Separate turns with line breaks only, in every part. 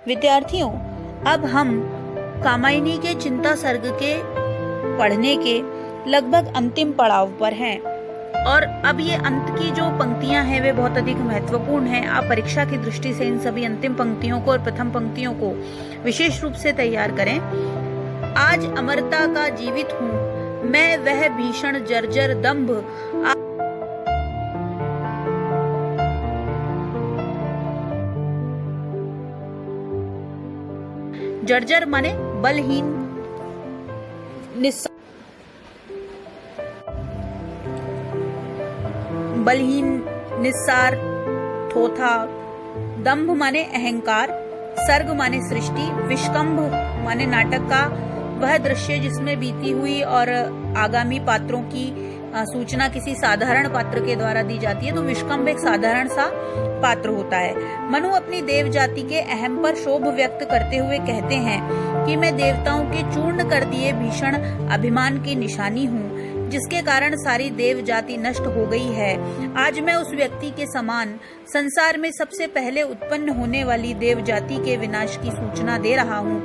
विद्यार्थियों, अब हम कामायनी के चिंता सर्ग के पढ़ने के लगभग अंतिम पड़ाव पर हैं और अब ये अंत की जो पंक्तियां हैं वे बहुत अधिक महत्वपूर्ण हैं। आप परीक्षा की दृष्टि से इन सभी अंतिम पंक्तियों को और प्रथम पंक्तियों को विशेष रूप से तैयार करें। आज अमरता का जीवित हूँ मैं, वह भीषण जर्जर दंभ जर्जर माने बलहीन, निस्सार, थोथा। दंभ माने अहंकार, सर्ग माने सृष्टि, विष्कंभ माने नाटक का वह दृश्य जिसमें बीती हुई और आगामी पात्रों की सूचना किसी साधारण पात्र के द्वारा दी जाती है, तो विष्कंभ एक साधारण सा पात्र होता है। मनु अपनी देव जाति के अहम पर शोभ व्यक्त करते हुए कहते हैं कि मैं देवताओं के चूर्ण कर दिए भीषण अभिमान की निशानी हूँ, जिसके कारण सारी देव जाति नष्ट हो गई है। आज मैं उस व्यक्ति के समान संसार में सबसे पहले उत्पन्न होने वाली देव जाति के विनाश की सूचना दे रहा हूँ,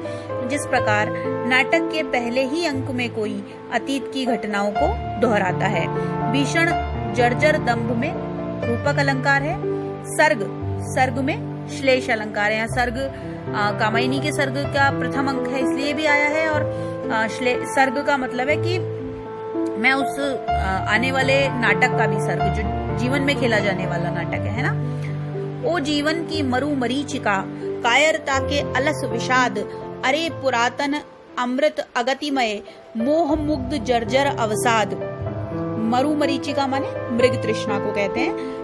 जिस प्रकार नाटक के पहले ही अंक में कोई अतीत की घटनाओं को दोहराता है। भीषण जर्जर दंभ में रूपक अलंकार है। सर्ग में श्लेष अलंकार है। सर्ग कामायनी के सर्ग का प्रथम अंक है इसलिए भी आया है, और सर्ग का मतलब है कि मैं उस आने वाले नाटक का भी सर्ग, जो जीवन में खेला जाने वाला नाटक है ना। ओ जीवन की मरु मरीचिका, कायरता के अलस विषाद, अरे पुरातन अमृत अगतिमय, मोह मुग्ध जर्जर अवसाद। मरु मरीचिका माने मृग तृष्णा को कहते हैं।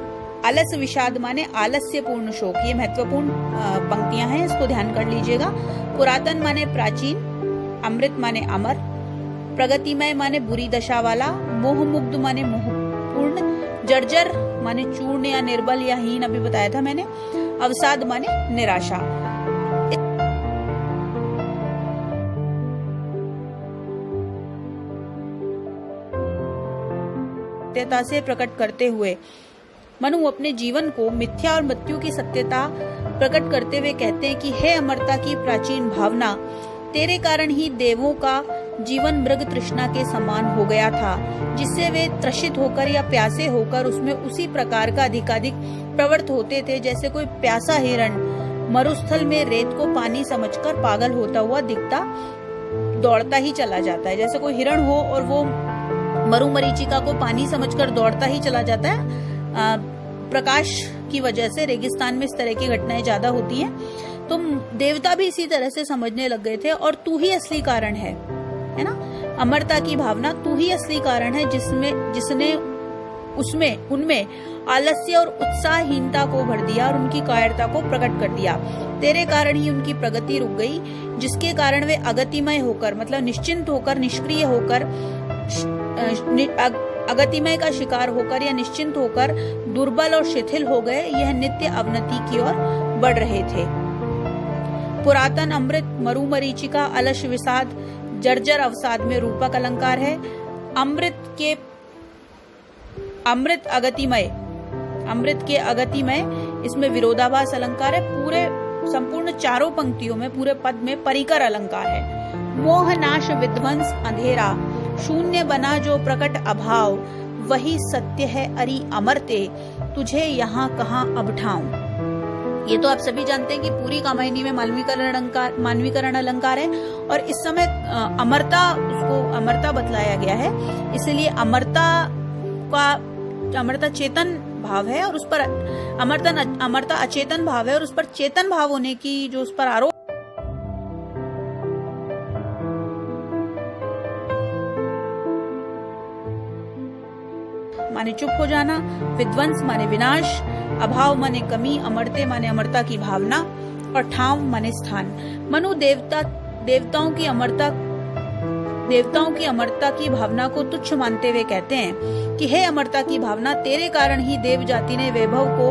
अलस विषाद माने आलस्य पूर्ण शोक। ये महत्वपूर्ण पंक्तियां हैं, इसको ध्यान कर लीजिएगा। पुरातन माने प्राचीन, अमृत माने अमर, प्रगतिमय माने बुरी दशा वाला, मोह मुग्ध माने मोहपूर्ण, जर्जर माने चूर्ण या निर्बल या हीन, अभी बताया था मैंने, अवसाद माने निराशा। सत्यता से प्रकट करते हुए मनु अपने जीवन को मिथ्या और मृत्यु की सत्यता प्रकट करते हुए कहते हैं कि हे अमरता की प्राचीन भावना, तेरे कारण ही देवों का जीवन मृग तृष्णा के समान हो गया था, जिससे वे त्रसित होकर या प्यासे होकर उसमें उसी प्रकार का अधिकाधिक प्रवृत्त होते थे, जैसे कोई प्यासा हिरण मरुस्थल में रेत को पानी समझकर पागल होता हुआ दिखता दौड़ता ही चला जाता है। जैसे कोई हिरण हो और वो मरु मरीचिका को पानी समझकर दौड़ता ही चला जाता है। प्रकाश की वजह से रेगिस्तान में इस तरह की घटनाएं ज्यादा होती हैं। तो देवता भी इसी तरह से समझने लग गए थे, और तू ही असली कारण है ना। अमरता की भावना, तू ही असली कारण है जिसने उनमें आलस्य और उत्साहहीनता को भर दिया और उनकी कायरता को प्रकट कर दिया। तेरे कारण ही उनकी प्रगति रुक गई, जिसके कारण वे अगतिमय होकर, मतलब निश्चिंत होकर, निष्क्रिय होकर, अगतिमय का शिकार होकर या निश्चिंत होकर दुर्बल और शिथिल हो गए। यह नित्य अवनति की ओर बढ़ रहे थे। पुरातन अमृत, मरु मरीचिका, अलस विषाद, जर्जर अवसाद में रूपक अलंकार है। अमृत के अगतिमय, इसमें विरोधाभास अलंकार है। पूरे संपूर्ण चारों पंक्तियों में, पूरे पद में परिकर अलंकार है। मोहनाश विध्वंस अंधेरा, शून्य बना जो प्रकट अभाव, वही सत्य है अरि अमरते, तुझे यहाँ कहाँ अब ठाऊं। ये तो आप सभी जानते हैं कि पूरी कामायनी में मानवीकरण अलंकार है, और इस समय उसको अमरता बतलाया गया है। इसलिए अमरता चेतन भाव है, और उस पर अमरता अचेतन भाव है, और उस पर चेतन भाव होने की जो उस पर आरोप माने चुप हो जाना, विध्वंस माने विनाश, अभाव माने कमी, अमरते माने अमरता की भावना, और ठाव माने स्थान। मनु देवताओं की अमरता की भावना को तुच्छ मानते हुए कहते हैं कि हे अमरता की भावना, तेरे कारण ही देव जाति ने वैभव को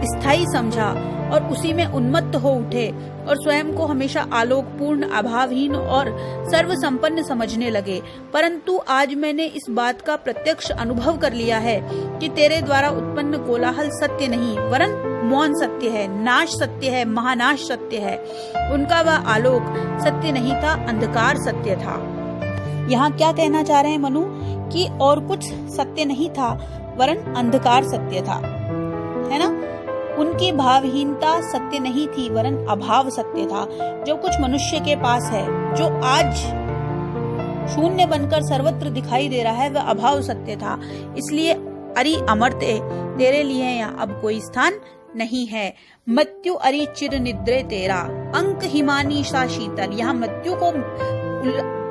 स्थायी समझा और उसी में उन्मत्त हो उठे और स्वयं को हमेशा आलोकपूर्ण, अभावहीन और सर्वसंपन्न समझने लगे। परंतु आज मैंने इस बात का प्रत्यक्ष अनुभव कर लिया है कि तेरे द्वारा उत्पन्न कोलाहल सत्य नहीं, वरन मौन सत्य है, नाश सत्य है, महानाश सत्य है। उनका वह आलोक सत्य नहीं था, अंधकार सत्य था। यहाँ क्या कहना चाह रहे हैं मनु कि और कुछ सत्य नहीं था वरन अंधकार सत्य था, है ना। उनकी भावहीनता सत्य नहीं थी वरन अभाव सत्य था। जो कुछ मनुष्य के पास है, जो आज शून्य बनकर सर्वत्र दिखाई दे रहा है, वह अभाव सत्य था। इसलिए अरि अमर्त्य, तेरे लिए यहाँ अब कोई स्थान नहीं है। मृत्यु अरि चिर निद्रे तेरा, अंक हिमानी सा शीतल। यहाँ मृत्यु को,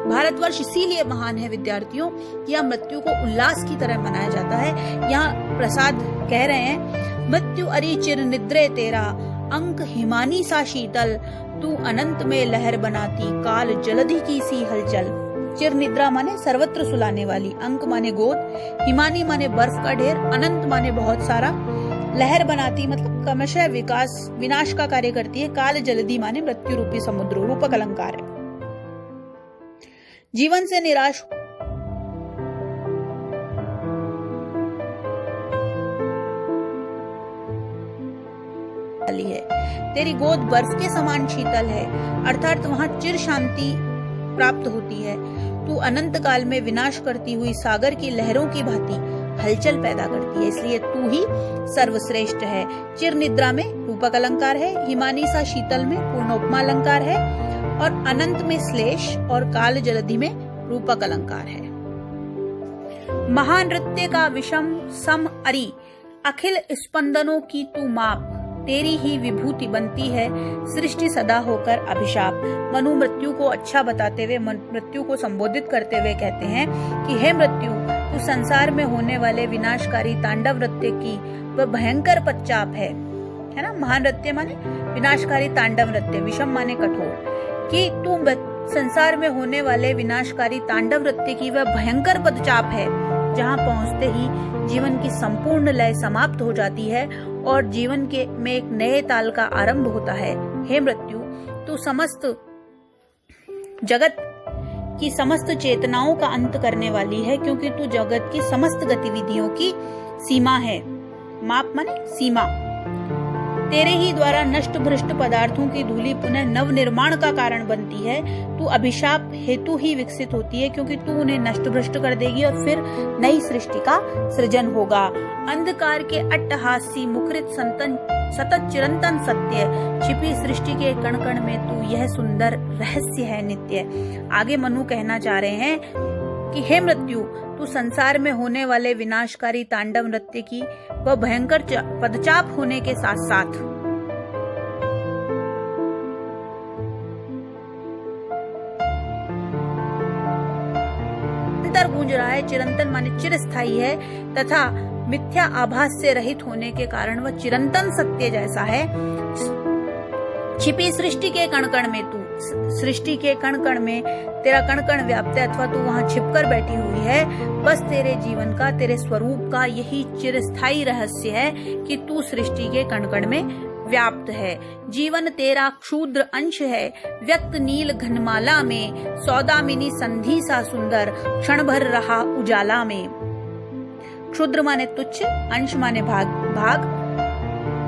भारतवर्ष इसीलिए महान है विद्यार्थियों, यह मृत्यु को उल्लास की तरह मनाया जाता है। यहाँ प्रसाद कह रहे हैं, मृत्यु अरि चिर निद्रे तेरा, अंक हिमानी सा शीतल। तू अनंत में लहर बनाती, काल जलधि की सी हलचल। चिर निद्रा माने सर्वत्र सुलाने वाली, अंक माने गोद, हिमानी माने बर्फ का ढेर, अनंत माने बहुत सारा, लहर बनाती मतलब क्रमशः विनाश का कार्य करती है, काल जलधि माने मृत्यु रूपी समुद्र, रूपक अलंकार है। जीवन से निराश है, तेरी गोद बर्फ के समान शीतल है, अर्थात वहाँ चिर शांति प्राप्त होती है। तू अनंत काल में विनाश करती हुई सागर की लहरों की भांति हलचल पैदा करती है, इसलिए तू ही सर्वश्रेष्ठ है। चिर निद्रा में रूपक अलंकार है, हिमानी सा शीतल में पूर्णोपमा अलंकार है, और अनंत में श्लेष और काल जलधि में रूपक अलंकार है। महानृत्य का विषम सम अरि, अखिल स्पंदनों की तू माप, तेरी ही विभूति बनती है सृष्टि सदा होकर अभिशाप। मनु मृत्यु को अच्छा बताते हुए, मृत्यु को संबोधित करते हुए कहते हैं कि हे मृत्यु, तू संसार में होने वाले विनाशकारी तांडव नृत्य की वह भयंकर पश्चाप है ना। महान नृत्य माने विनाशकारी तांडव नृत्य, विषम माने कठोर, कि तू संसार में होने वाले विनाशकारी तांडव नृत्य की वह भयंकर पदचाप है, जहाँ पहुँचते ही जीवन की संपूर्ण लय समाप्त हो जाती है और जीवन के में एक नए ताल का आरंभ होता है। हे मृत्यु, तू समस्त जगत की समस्त चेतनाओं का अंत करने वाली है, क्योंकि तू जगत की समस्त गतिविधियों की सीमा है। माप माने सीमा। तेरे ही द्वारा नष्ट भ्रष्ट पदार्थों की धूलि पुनः नव निर्माण का कारण बनती है। तू अभिशाप हेतु ही विकसित होती है, क्योंकि तू उन्हें नष्ट भ्रष्ट कर देगी और फिर नई सृष्टि का सृजन होगा। अंधकार के अट्टहासी मुखरित सतत चिरंतन सत्य, छिपी सृष्टि के कण कण में तू यह सुंदर रहस्य है नित्य। आगे मनु कहना चाह रहे हैं कि हे मृत्यु, तू संसार में होने वाले विनाशकारी तांडव नृत्य की वह भयंकर पदचाप होने के साथ साथ निरंतर गूंज रहा है। चिरंतन माने चिरस्थायी है, तथा मिथ्या आभास से रहित होने के कारण वह चिरंतन सत्य जैसा है। छिपी सृष्टि के कण कण में तू, सृष्टि के कण कण में तेरा कण कण व्याप्त है, अथवा तू वहाँ छिपकर बैठी हुई है। बस तेरे जीवन का, तेरे स्वरूप का यही चिरस्थायी रहस्य है कि तू सृष्टि के कण कण में व्याप्त है। जीवन तेरा क्षुद्र अंश है, व्यक्त नील घनमाला में, सौदामिनी संधि सा सुंदर, क्षण भर रहा उजाला में। क्षुद्र माने तुच्छ, अंश माने भाग,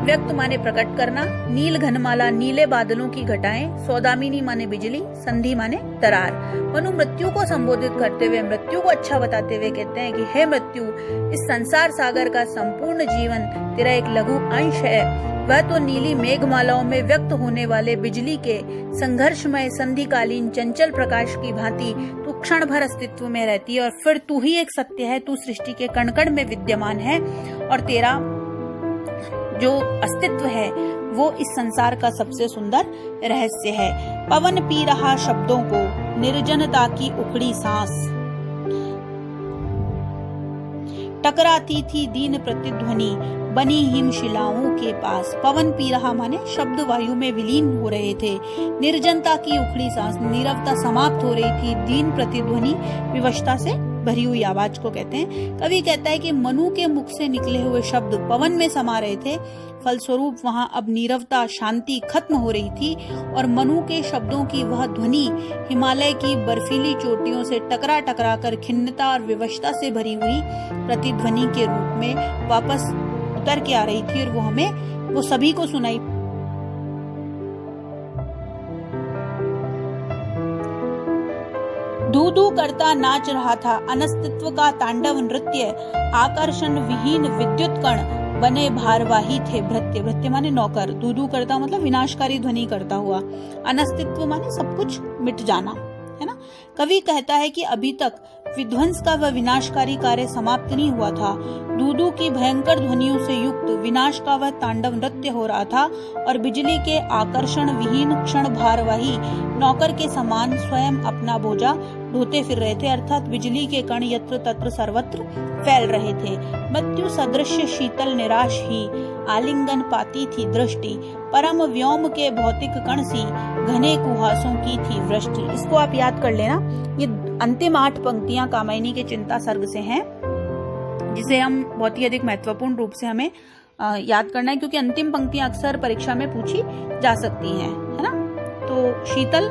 व्यक्त माने प्रकट करना, नील घनमाला नीले बादलों की घटाएं, सौदामिनी माने बिजली, संधि माने दरार। मनु मृत्यु को संबोधित करते हुए, मृत्यु को अच्छा बताते हुए कहते हैं कि हे मृत्यु, इस संसार सागर का संपूर्ण जीवन तेरा एक लघु अंश है। वह तो नीली मेघमालाओं में व्यक्त होने वाले बिजली के संघर्षमय संधिकालीन चंचल प्रकाश की भांति तू क्षण भर अस्तित्व में रहती है, और फिर तू ही एक सत्य है। तू सृष्टि के कण कण में विद्यमान है, और तेरा जो अस्तित्व है वो इस संसार का सबसे सुंदर रहस्य है। पवन पी रहा शब्दों को, निर्जनता की उखड़ी सांस, टकराती थी दीन प्रतिध्वनि, बनी हिमशिलाओं के पास। पवन पी रहा माने शब्द वायु में विलीन हो रहे थे। निर्जनता की उखड़ी सांस, नीरवता समाप्त हो रही थी। दीन प्रतिध्वनि, विवशता से भरी हुई आवाज को कहते हैं। कवि कहता है कि मनु के मुख से निकले हुए शब्द पवन में समा रहे थे, फलस्वरूप वहां अब नीरवता, शांति खत्म हो रही थी, और मनु के शब्दों की वह ध्वनि हिमालय की बर्फीली चोटियों से टकरा टकरा कर खिन्नता और विवशता से भरी हुई प्रतिध्वनि के रूप में वापस उतर के आ रही थी, और वो हमें वो सभी को सुनाई। धू धू करता नाच रहा था अनस्तित्व का तांडव नृत्य, आकर्षण विहीन विद्युत कण बने भारवाही थे भृत्य। भृत्य माने नौकर, धू धू करता मतलब विनाशकारी ध्वनि करता हुआ, अनस्तित्व माने सब कुछ मिट जाना, है ना। कवि कहता है कि अभी तक विध्वंस का वह विनाशकारी कार्य समाप्त नहीं हुआ था। दूदू की भयंकर ध्वनियों से युक्त विनाश का वह तांडव नृत्य हो रहा था और बिजली के आकर्षण विहीन क्षण भारवाही नौकर के समान स्वयं अपना बोझा ढोते फिर रहे थे, अर्थात बिजली के कण यत्र तत्र सर्वत्र फैल रहे थे। मृत्यु सदृश शीतल निराश ही आलिंगन पाती थी दृष्टि, परम व्योम के भौतिक कण सी घने कुहासों की थी वृष्टि। इसको आप याद कर लेना। ये अंतिम 8 पंक्तियां कामायनी के चिंता सर्ग से हैं, जिसे हम बहुत ही अधिक महत्वपूर्ण रूप से हमें याद करना है, क्योंकि अंतिम पंक्तियां अक्सर परीक्षा में पूछी जा सकती हैं, है ना। तो शीतल,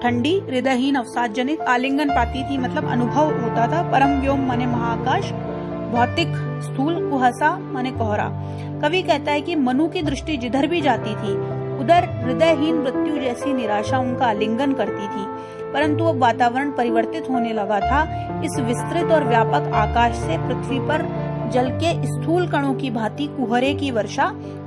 ठंडी, हृदयहीन, अवसाद जनित, आलिंगन पाती थी मतलब अनुभव होता था, परम व्योम माने महाकाश, भौतिक स्थूल, कुहासा माने कोहरा। कवि कहता है कि मनु की दृष्टि जिधर भी जाती थी उधर हृदयहीन मृत्यु जैसी निराशा उनका आलिंगन करती थी, परंतु अब वातावरण परिवर्तित होने लगा था। इस विस्तृत और व्यापक आकाश से पृथ्वी पर जल के स्थूल कणों की भांति कुहरे की वर्षा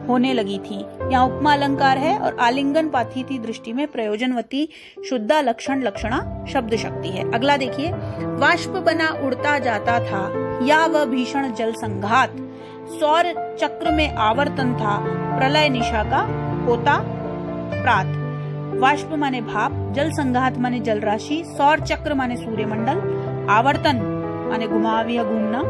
होने लगी थी। यहाँ उपमा अलंकार है और आलिंगन पाती थी दृष्टि में प्रयोजनवती शुद्धा लक्षण लक्षणा शब्द शक्ति है। अगला देखिए, वाष्प बना उड़ता जाता था या वह भीषण जल संघात, सौर चक्र में आवर्तन था प्रलय निशा का होता प्रात। वाष्प माने भाप, जल संघात माने जल राशि, सौर चक्र माने सूर्यमंडल, आवर्तन माने घुमाव या घूमना,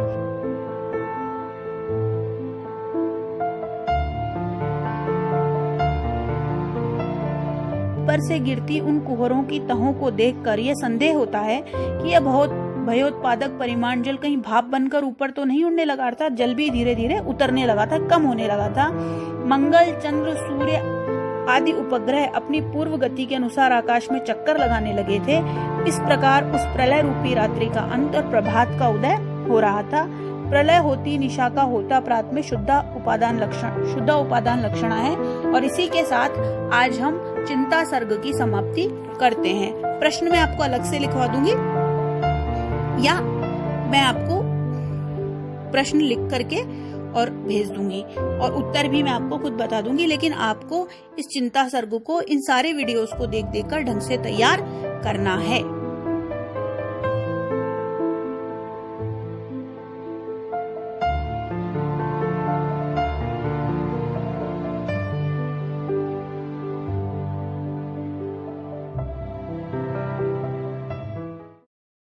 पर से गिरती उन कुहरों की तहों को देखकर यह संदेह होता है कि यह बहुत भयोत्पादक परिमाण जल कहीं भाप बनकर ऊपर तो नहीं उड़ने लगा था, जल भी धीरे धीरे उतरने लगा था, कम होने लगा था। मंगल, चंद्र, सूर्य आदि उपग्रह अपनी पूर्व गति के अनुसार आकाश में चक्कर लगाने लगे थे। इस प्रकार उस प्रलय रूपी रात्रि का अंत और प्रभात का उदय हो रहा था। प्रलय होती निशा का होता प्रात में शुद्ध उपादान लक्षणा है। और इसी के साथ आज हम चिंता सर्ग की समाप्ति करते हैं। प्रश्न मैं आपको अलग से लिखवा दूंगी या मैं आपको प्रश्न लिख करके और भेज दूंगी और उत्तर भी मैं आपको खुद बता दूंगी, लेकिन आपको इस चिंता सर्ग को इन सारे वीडियोस को देख कर ढंग से तैयार करना है।